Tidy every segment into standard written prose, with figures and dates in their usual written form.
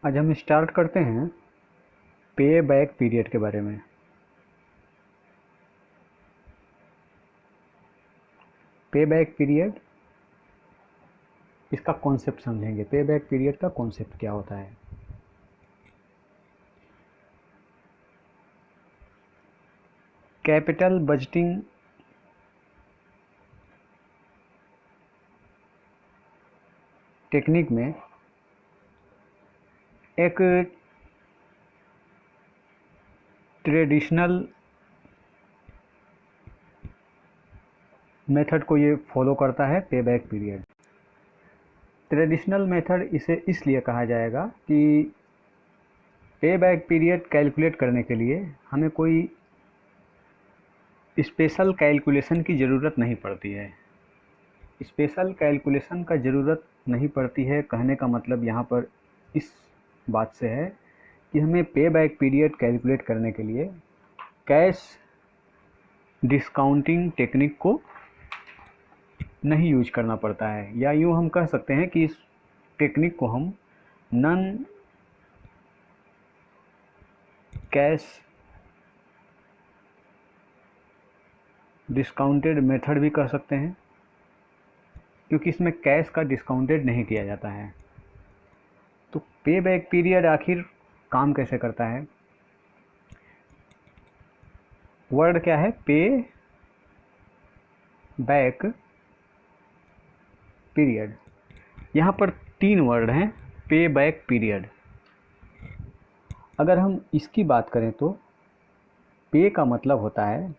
आज हम स्टार्ट करते हैं पे बैक पीरियड के बारे में। पे बैक पीरियड, इसका कॉन्सेप्ट समझेंगे। पे बैक पीरियड का कॉन्सेप्ट क्या होता है। कैपिटल बजटिंग टेक्निक में एक ट्रेडिशनल मेथड को ये फॉलो करता है, पे बैक पीरियड। ट्रेडिशनल मेथड इसे इसलिए कहा जाएगा कि पे बैक पीरियड कैलकुलेट करने के लिए हमें कोई स्पेशल कैलकुलेशन की ज़रूरत नहीं पड़ती है। स्पेशल कैलकुलेशन का ज़रूरत नहीं पड़ती है कहने का मतलब यहाँ पर इस बात से है कि हमें पे बैक पीरियड कैलकुलेट करने के लिए कैश डिस्काउंटिंग टेक्निक को नहीं यूज करना पड़ता है, या यूँ हम कह सकते हैं कि इस टेक्निक को हम नॉन कैश डिस्काउंटेड मेथड भी कह सकते हैं, क्योंकि इसमें कैश का डिस्काउंटेड नहीं किया जाता है। तो पे बैक पीरियड आखिर काम कैसे करता है। वर्ड क्या है, पे बैक पीरियड। यहाँ पर 3 वर्ड हैं पे बैक पीरियड। अगर हम इसकी बात करें तो पे का मतलब होता है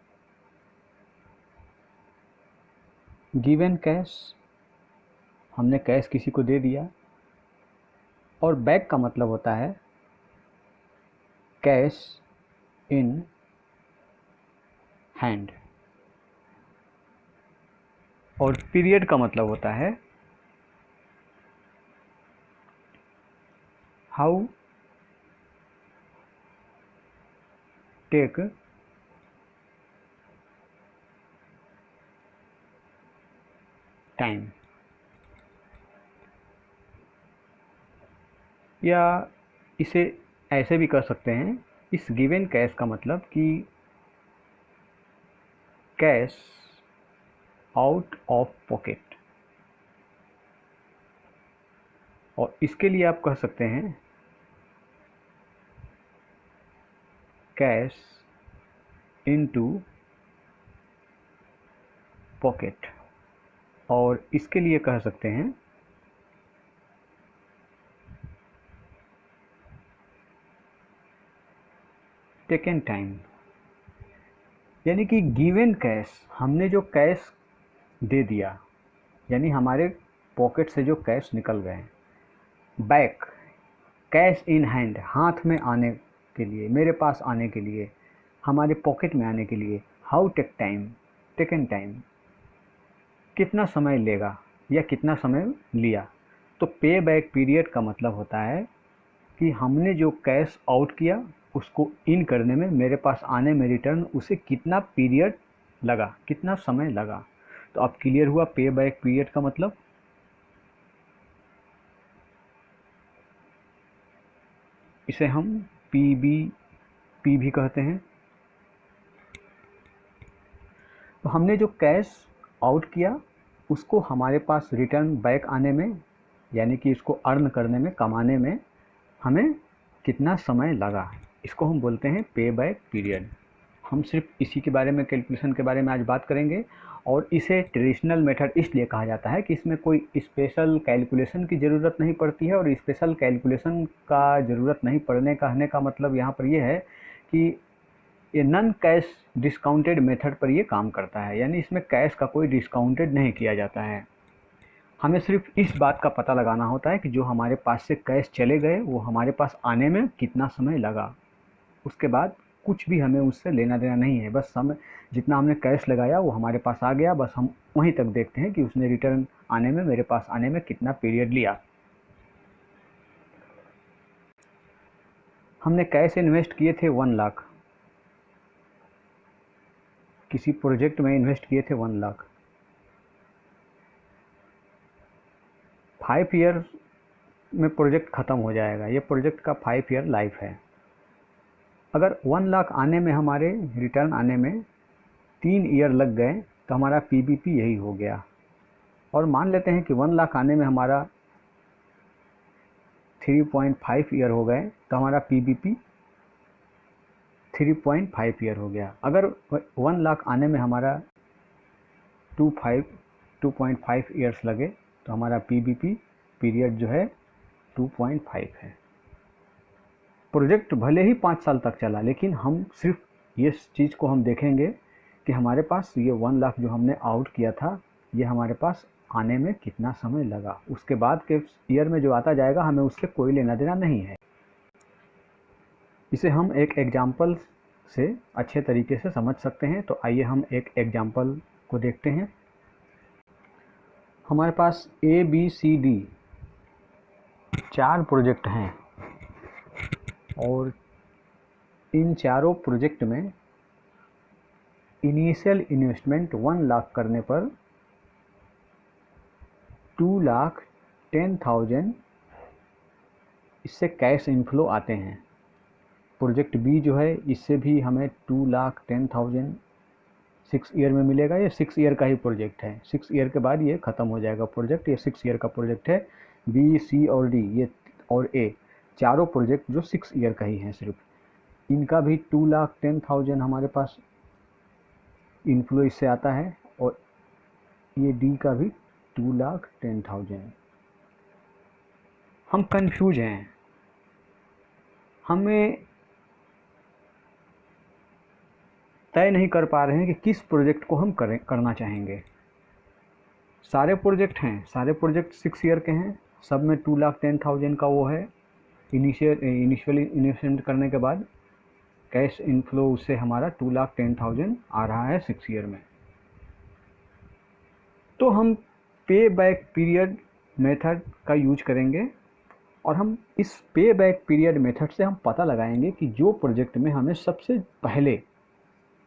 गिवन कैश, हमने कैश किसी को दे दिया, और बैक का मतलब होता है कैश इन हैंड, और पीरियड का मतलब होता है हाउ टेक टाइम, या इसे ऐसे भी कर सकते हैं। इस गिवन कैश का मतलब कि कैश आउट ऑफ पॉकेट, और इसके लिए आप कह सकते हैं कैश इनटू पॉकेट, और इसके लिए कह सकते हैं टेकन टाइम। यानी कि गिवन कैश, हमने जो कैश दे दिया, यानी हमारे पॉकेट से जो कैश निकल गए। बैक कैश इन हैंड, हाथ में आने के लिए, मेरे पास आने के लिए, हमारे पॉकेट में आने के लिए। How take time, taken time, कितना समय लेगा या कितना समय लिया। तो पे बैक पीरियड का मतलब होता है कि हमने जो कैश आउट किया उसको इन करने में, मेरे पास आने में रिटर्न, उसे कितना पीरियड लगा, कितना समय लगा। तो अब क्लियर हुआ पे बैक पीरियड का मतलब। इसे हम पी भी कहते हैं। तो हमने जो कैश आउट किया उसको हमारे पास रिटर्न बैक आने में, यानी कि इसको अर्न करने में, कमाने में हमें कितना समय लगा, इसको हम बोलते हैं पे बैक पीरियड। हम सिर्फ इसी के बारे में, कैलकुलेशन के बारे में आज बात करेंगे। और इसे ट्रेडिशनल मेथड इसलिए कहा जाता है कि इसमें कोई स्पेशल कैलकुलेशन की ज़रूरत नहीं पड़ती है, और स्पेशल कैलकुलेशन का ज़रूरत नहीं पड़ने कहने का मतलब यहाँ पर यह है कि ये नॉन कैश डिस्काउंटेड मेथड पर ये काम करता है, यानी इसमें कैश का कोई डिस्काउंटेड नहीं किया जाता है। हमें सिर्फ इस बात का पता लगाना होता है कि जो हमारे पास से कैश चले गए वो हमारे पास आने में कितना समय लगा। उसके बाद कुछ भी हमें उससे लेना देना नहीं है, बस समय जितना हमने कैश लगाया वो हमारे पास आ गया, बस हम वहीं तक देखते हैं कि उसने रिटर्न आने में, मेरे पास आने में कितना पीरियड लिया। हमने कैश इन्वेस्ट किए थे 1 लाख, किसी प्रोजेक्ट में इन्वेस्ट किए थे 1 लाख। 5 ईयर में प्रोजेक्ट ख़त्म हो जाएगा। ये प्रोजेक्ट का 5 ईयर लाइफ है। अगर 1 लाख आने में, हमारे रिटर्न आने में 3 ईयर लग गए तो हमारा पीबीपी यही हो गया। और मान लेते हैं कि 1 लाख आने में हमारा 3.5 ईयर हो गए तो हमारा पीबीपी 3.5 ईयर हो गया। अगर 1 लाख आने में हमारा 2.5 ईयर्स लगे तो हमारा पीबीपी पीरियड जो है 2.5 है। प्रोजेक्ट भले ही 5 साल तक चला, लेकिन हम सिर्फ ये चीज़ को हम देखेंगे कि हमारे पास ये 1 लाख जो हमने आउट किया था, ये हमारे पास आने में कितना समय लगा। उसके बाद के ईयर में जो आता जाएगा हमें उससे कोई लेना देना नहीं है। इसे हम एक एग्जाम्पल से अच्छे तरीके से समझ सकते हैं। तो आइए हम एक एग्जाम्पल को देखते हैं। हमारे पास ABCD 4 प्रोजेक्ट हैं और इन चारों प्रोजेक्ट में इनिशियल इन्वेस्टमेंट 1 लाख करने पर 2,10,000 इससे कैश इनफ्लो आते हैं। प्रोजेक्ट बी जो है, इससे भी हमें 2,10,000 6 ईयर में मिलेगा। ये 6 ईयर का ही प्रोजेक्ट है। 6 ईयर के बाद ये ख़त्म हो जाएगा प्रोजेक्ट। ये 6 ईयर का प्रोजेक्ट है। बी, सी और डी ये और ए चारों प्रोजेक्ट जो 6 ईयर का ही हैं सिर्फ, इनका भी 2,10,000 हमारे पास इनफ्लो इससे आता है। और ये डी का भी 2,10,000। हम कंफ्यूज हैं, हमें तय नहीं कर पा रहे हैं कि किस प्रोजेक्ट को हम करना चाहेंगे। सारे प्रोजेक्ट हैं, सारे प्रोजेक्ट 6 ईयर के हैं, सब में 2,10,000 का वो है इनिशियली इन्वेस्टमेंट करने के बाद कैश इनफ्लो उससे हमारा 2,10,000 आ रहा है 6 ईयर में। तो हम पे बैक पीरियड मेथड का यूज करेंगे और हम इस पे बैक पीरियड मेथड से हम पता लगाएंगे कि जो प्रोजेक्ट में हमें सबसे पहले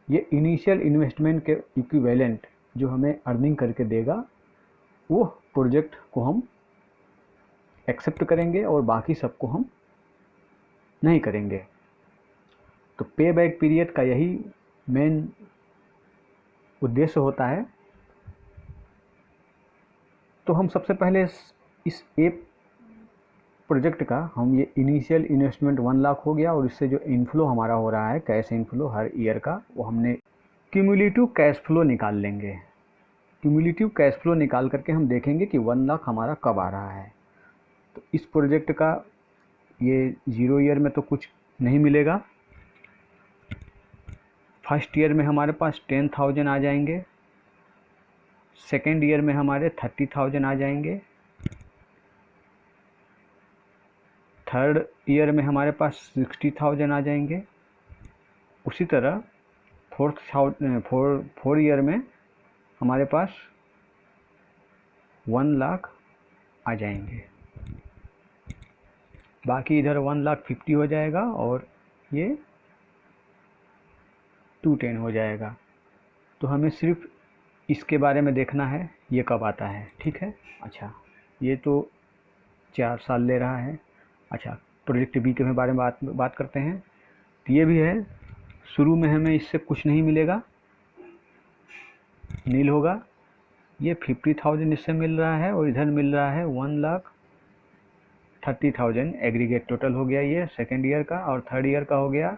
ये इनिशियल इन्वेस्टमेंट के इक्विवेलेंट जो हमें अर्निंग करके देगा, वो प्रोजेक्ट को हम एक्सेप्ट करेंगे और बाकी सबको हम नहीं करेंगे। तो पे बैक पीरियड का यही मेन उद्देश्य होता है। तो हम सबसे पहले इस ए प्रोजेक्ट का हम ये इनिशियल इन्वेस्टमेंट 1 लाख हो गया और इससे जो इनफ्लो हमारा हो रहा है कैश इनफ्लो हर ईयर का, वो हमने क्यूमुलेटिव कैश फ्लो निकाल लेंगे। क्यूमुलेटिव कैश फ्लो निकाल करके हम देखेंगे कि 1 लाख हमारा कब आ रहा है। तो इस प्रोजेक्ट का ये 0 ईयर में तो कुछ नहीं मिलेगा। फर्स्ट ईयर में हमारे पास 10,000 आ जाएंगे, सेकेंड ईयर में हमारे 30,000 आ जाएंगे, थर्ड ईयर में हमारे पास 60,000 आ जाएंगे। उसी तरह फोर ईयर में हमारे पास 1 लाख आ जाएंगे। बाकी इधर 1,50,000 हो जाएगा और ये 210 हो जाएगा। तो हमें सिर्फ इसके बारे में देखना है ये कब आता है। ठीक है, अच्छा ये तो 4 साल ले रहा है। अच्छा, प्रोजेक्ट बी के बारे में बात करते हैं। तो ये भी है, शुरू में हमें इससे कुछ नहीं मिलेगा, नील होगा। ये 50,000 इससे मिल रहा है और इधर मिल रहा है 1,30,000 एग्रीगेट टोटल हो गया ये सेकेंड ईयर का। और थर्ड ईयर का हो गया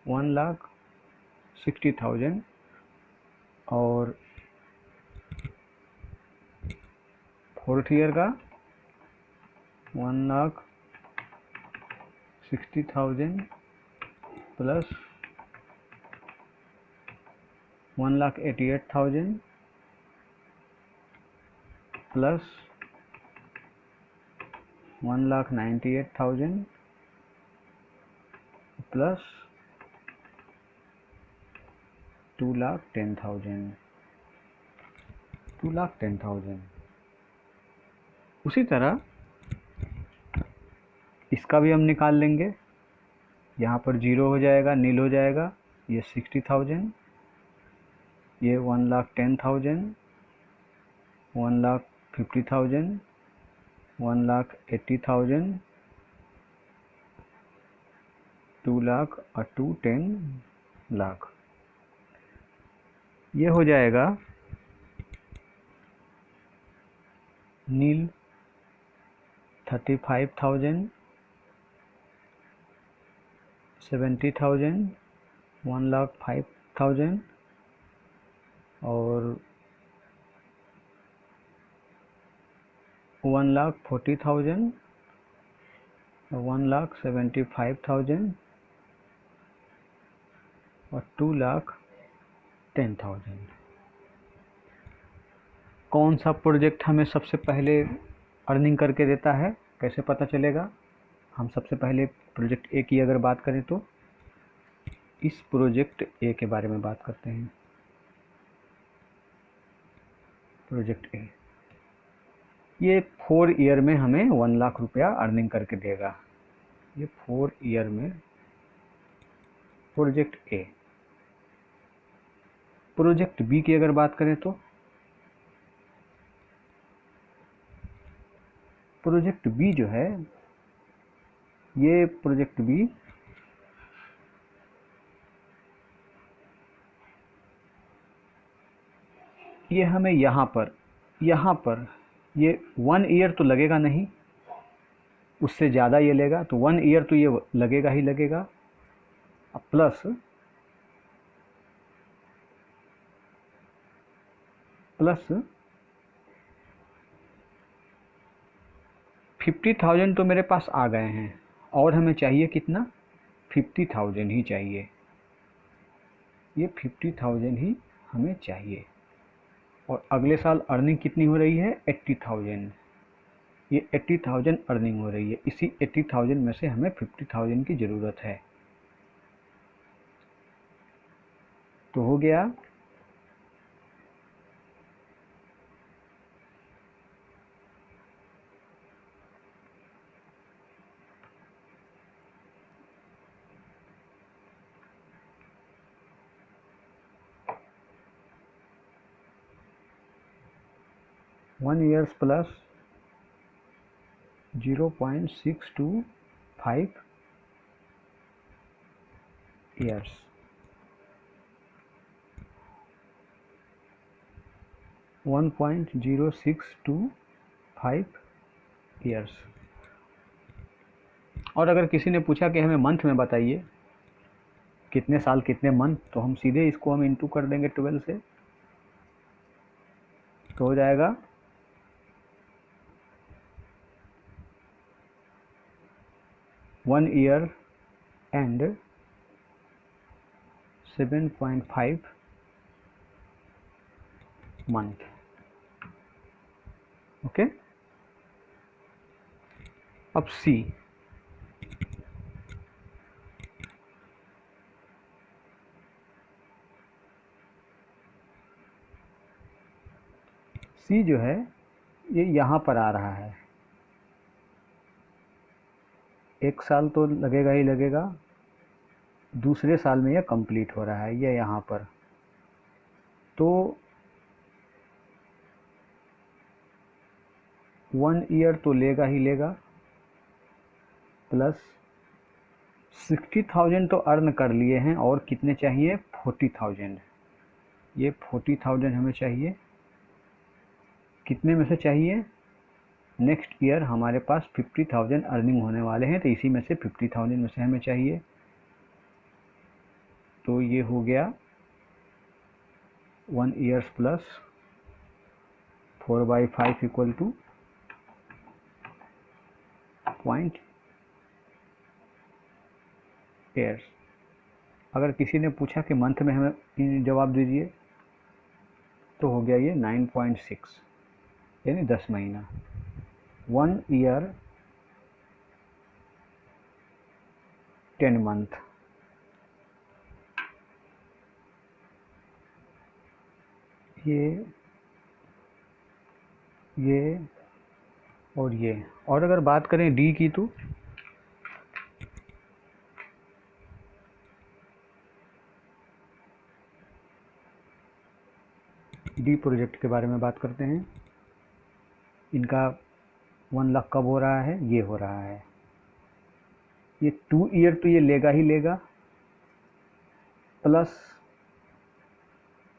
1,60,000 और फोर्थ ईयर का 1,60,000 प्लस 1,88,000 प्लस 1,98,000 प्लस 2,10,000। 2,10,000। उसी तरह इसका भी हम निकाल लेंगे। यहाँ पर 0 हो जाएगा, नील हो जाएगा। ये 60,000, ये 1,10,000, 1,50,000 1,80,000, 2 लाख और 2 10 लाख। ये हो जाएगा नील 35,000, 70,000, 1,05,000 और 1,40,000, 1,75,000 और 2,10,000। कौन सा प्रोजेक्ट हमें सबसे पहले अर्निंग करके देता है, कैसे पता चलेगा? हम सबसे पहले प्रोजेक्ट ए की अगर बात करें तो इस प्रोजेक्ट ए के बारे में बात करते हैं। प्रोजेक्ट ए ये 4 ईयर में हमें 1 लाख रुपया अर्निंग करके देगा। ये 4 ईयर में प्रोजेक्ट ए। प्रोजेक्ट बी की अगर बात करें तो प्रोजेक्ट बी जो है, ये प्रोजेक्ट बी ये हमें यहाँ पर ये 1 ईयर तो लगेगा नहीं, उससे ज़्यादा ये लेगा, तो 1 ईयर तो ये लगेगा ही लगेगा, प्लस 50,000 तो मेरे पास आ गए हैं और हमें चाहिए कितना? 50,000 ही चाहिए। ये 50,000 ही हमें चाहिए और अगले साल अर्निंग कितनी हो रही है? 80,000। ये 80,000 अर्निंग हो रही है। इसी 80,000 में से हमें 50,000 की ज़रूरत है। तो हो गया 1 years plus 0.625 years। 1.0625 ईयर्स। और अगर किसी ने पूछा कि हमें मंथ में बताइए कितने साल कितने मंथ, तो हम सीधे इसको हम इंटू कर देंगे 12 से, तो हो जाएगा 1 ईयर एंड 7.5 मंथ। ओके। अब सी जो है ये यहाँ पर आ रहा है। 1 साल तो लगेगा ही लगेगा, दूसरे साल में यह कंप्लीट हो रहा है, ये यहाँ पर। तो 1 ईयर तो लेगा ही लेगा, प्लस 60,000 तो अर्न कर लिए हैं और कितने चाहिए? 40,000। ये 40,000 हमें चाहिए। कितने में से चाहिए? नेक्स्ट ईयर हमारे पास 50,000 अर्निंग होने वाले हैं, तो इसी में से 50,000 में से हमें चाहिए। तो ये हो गया 1 years plus 4/5 equal to 0.8 years. अगर किसी ने पूछा कि मंथ में हमें जवाब दीजिए, तो हो गया ये 9.6 यानी 10 महीना। 1 ईयर 10 मंथ। ये और ये। और अगर बात करें डी की, तो डी प्रोजेक्ट के बारे में बात करते हैं। इनका 1 लाख कब हो रहा है, ये हो रहा है। ये 2 ईयर तो ये लेगा ही लेगा, प्लस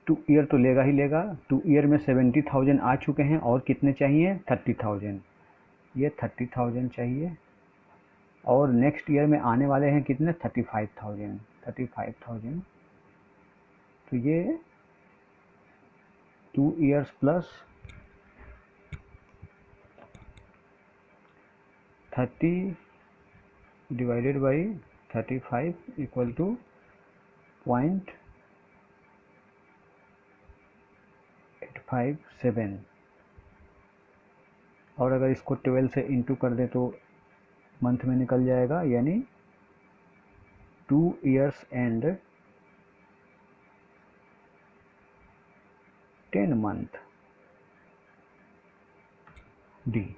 2 ईयर तो लेगा ही लेगा। 2 ईयर में 70,000 आ चुके हैं, और कितने चाहिए, 30,000। ये 30,000 चाहिए, और नेक्स्ट ईयर में आने वाले हैं कितने, 35,000। तो ये 2 years plus 30 divided by 35 equal to 0.857। और अगर इसको 12 से इंटू कर दे तो मंथ में निकल जाएगा, यानी 2 ईयर्स एंड 10 मंथ डी।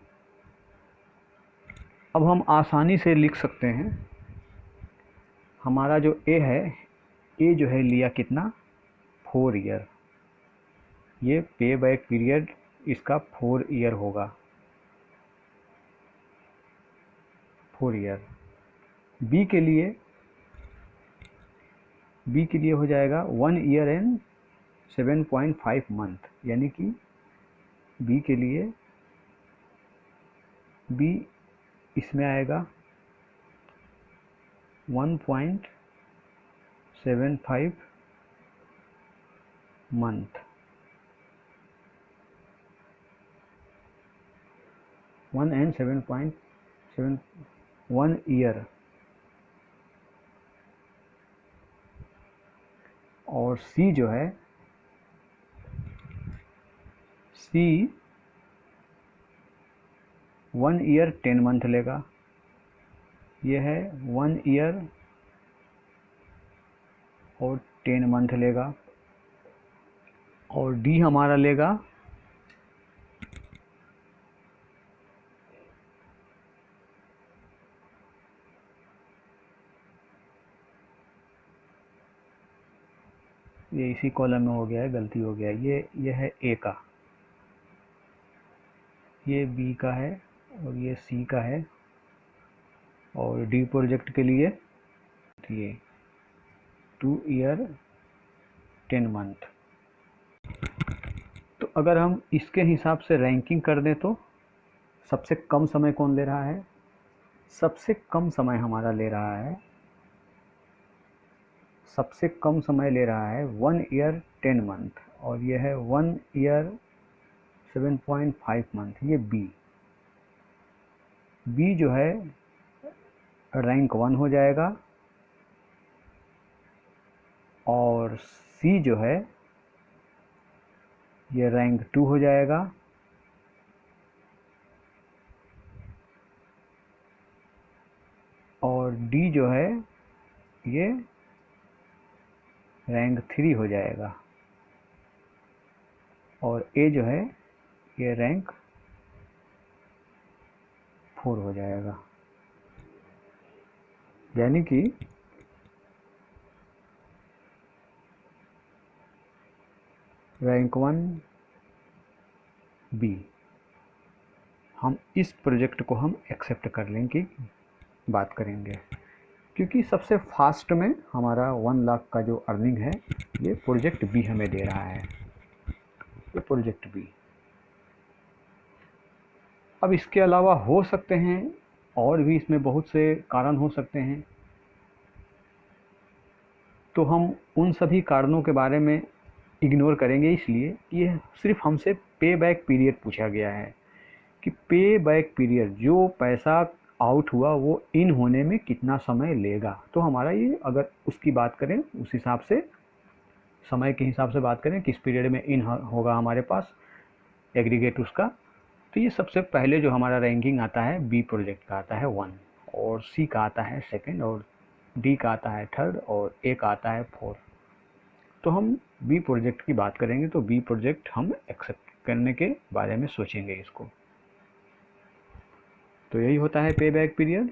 अब हम आसानी से लिख सकते हैं, हमारा जो ए है, ए जो है लिया कितना, 4 ईयर। ये पे बैक पीरियड इसका 4 ईयर होगा, 4 ईयर। बी के लिए हो जाएगा 1 ईयर एंड 7.5 मंथ, यानी कि बी के लिए, बी इसमें आएगा 1.75 मंथ, 1 एंड 7.71 ईयर। और सी जो है, सी 1 ईयर 10 मंथ लेगा, ये है 1 ईयर और 10 मंथ लेगा। और डी हमारा लेगा ये इसी कॉलम में हो गया है, गलती हो गया है, ये है ए का, ये बी का है, और ये सी का है। और डी प्रोजेक्ट के लिए ये 2 ईयर 10 मंथ। तो अगर हम इसके हिसाब से रैंकिंग कर दें तो सबसे कम समय कौन ले रहा है, सबसे कम समय हमारा ले रहा है, सबसे कम समय ले रहा है 1 ईयर 10 मंथ, और ये है 1 ईयर 7.5 मंथ, ये बी जो है रैंक 1 हो जाएगा। और सी जो है ये रैंक 2 हो जाएगा। और डी जो है ये रैंक 3 हो जाएगा। और ए जो है ये रैंक 4 हो जाएगा। यानी कि रैंक 1 बी, हम इस प्रोजेक्ट को हम एक्सेप्ट कर लेंगे, बात करेंगे, क्योंकि सबसे फास्ट में हमारा 1 लाख का जो अर्निंग है ये प्रोजेक्ट बी हमें दे रहा है, ये प्रोजेक्ट बी। अब इसके अलावा हो सकते हैं और भी, इसमें बहुत से कारण हो सकते हैं, तो हम उन सभी कारणों के बारे में इग्नोर करेंगे, इसलिए ये सिर्फ हमसे पे बैक पीरियड पूछा गया है कि पे बैक पीरियड, जो पैसा आउट हुआ वो इन होने में कितना समय लेगा। तो हमारा ये, अगर उसकी बात करें उस हिसाब से, समय के हिसाब से बात करें किस पीरियड में इन होगा हमारे पास एग्रीगेट उसका, तो ये सबसे पहले जो हमारा रैंकिंग आता है बी प्रोजेक्ट का आता है 1, और सी का आता है 2, और डी का आता है 3, और ए का आता है 4। तो हम बी प्रोजेक्ट की बात करेंगे, तो बी प्रोजेक्ट हम एक्सेप्ट करने के बारे में सोचेंगे इसको। तो यही होता है पे बैक पीरियड।